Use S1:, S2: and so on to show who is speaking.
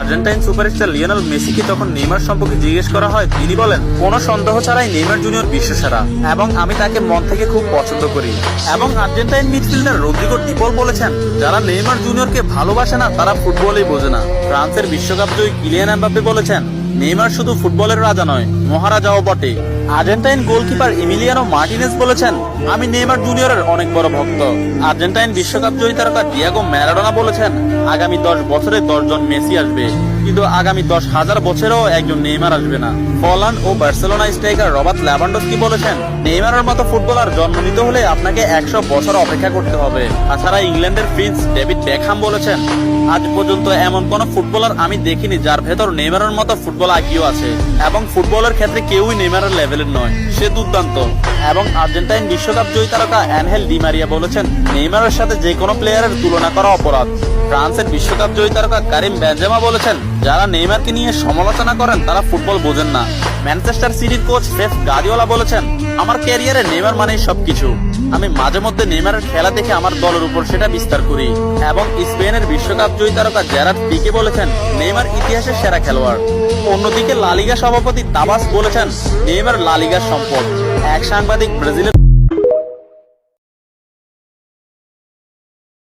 S1: Argentine superstar Lionel মেসিকে তখন Neymar সম্পর্কে জিজ্ঞেস করা হয়, তিনি বলেন, কোনো সন্দেহ ছাড়াই নেইমার জুনিয়র বিশ্বসেরা এবং আমি তাকে মন থেকে খুব পছন্দ করি। এবং আর্জেন্টাইন মিডফিল্ডার রদ্রিগো ডি পল বলেছেন, যারা নেইমার জুনিয়রকে ভালোবাসে না তারা ফুটবলই বোঝে না। ফ্রান্সের বিশ্বকাপ জয়ী কিলিয়ান এমবাপ্পে বলেছেন, নেইমার শুধু ফুটবলের রাজা নয়, মহারাজাও বটে। আর্জেন্টাইন গোলকিপার এমিলিয়ানো মার্টিনেজ বলেছেন, আমি নেইমার জুনিয়রের অনেক বড় ভক্ত। আর্জেন্টাইন বিশ্বকাপ জয়ী তারকা ডিয়েগো ম্যারাডোনা বলেছেন, আগামী 10 বছরে 10 জন মেসি আসবে, কিন্তু আগামী 10,000 বছরেও একজন নেইমার আসবে না। পোল্যান্ড ও বার্সেলোনা স্ট্রাইকার রবার্ট লেভানডস্কি বলেছেন, নেইমারের মতো ফুটবলার জন্ম নিতে হলে আপনাকে 100 বছর অপেক্ষা করতে হবে। তাছাড়া ইংল্যান্ডের প্রিন্স ডেভিড বেকহাম বলেছেন, আজ পর্যন্ত এমন কোন ফুটবলার আমি দেখিনি যার ভেতর নেইমারের মতো ফুটবল আইকিউ আছে, এবং ফুটবলের ক্ষেত্রে কেউই নেইমারের লেভেলের নয়, সে দুর্দান্ত। এবং আর্জেন্টাইন বিশ্বকাপ জয়ী তারকা অ্যানহেল ডি মারিয়া বলেছেন, নেইমারের সাথে যে কোনো প্লেয়ারের তুলনা করা অপরাধ। ফ্রান্সের বিশ্বকাপ জয়ী তারকা কারিম বেনজেমা বলেছেন, যারা নেইমারকে নিয়ে সমালোচনা করেন তারা ফুটবল বোঝেন না। ম্যানচেস্টার সিটির কোচ পেপ গার্দিওলা বলেছেন, আমার ক্যারিয়ারে নেইমার মানেই সবকিছু। আমি মাঝে মধ্যে নেইমারের খেলা দেখে আমার দলের উপর সেটা বিস্তার করি। এবং স্পেনের বিশ্বকাপ জয়ী তারকা জেরার্ড পিকে বলেছেন, নেইমার ইতিহাসের সেরা খেলোয়াড়। অন্যদিকে লা লিগা সভাপতি তাবাস বলেছেন, নেইমার লা লিগার সম্পদ। এক সাংবাদিক ব্রাজিলের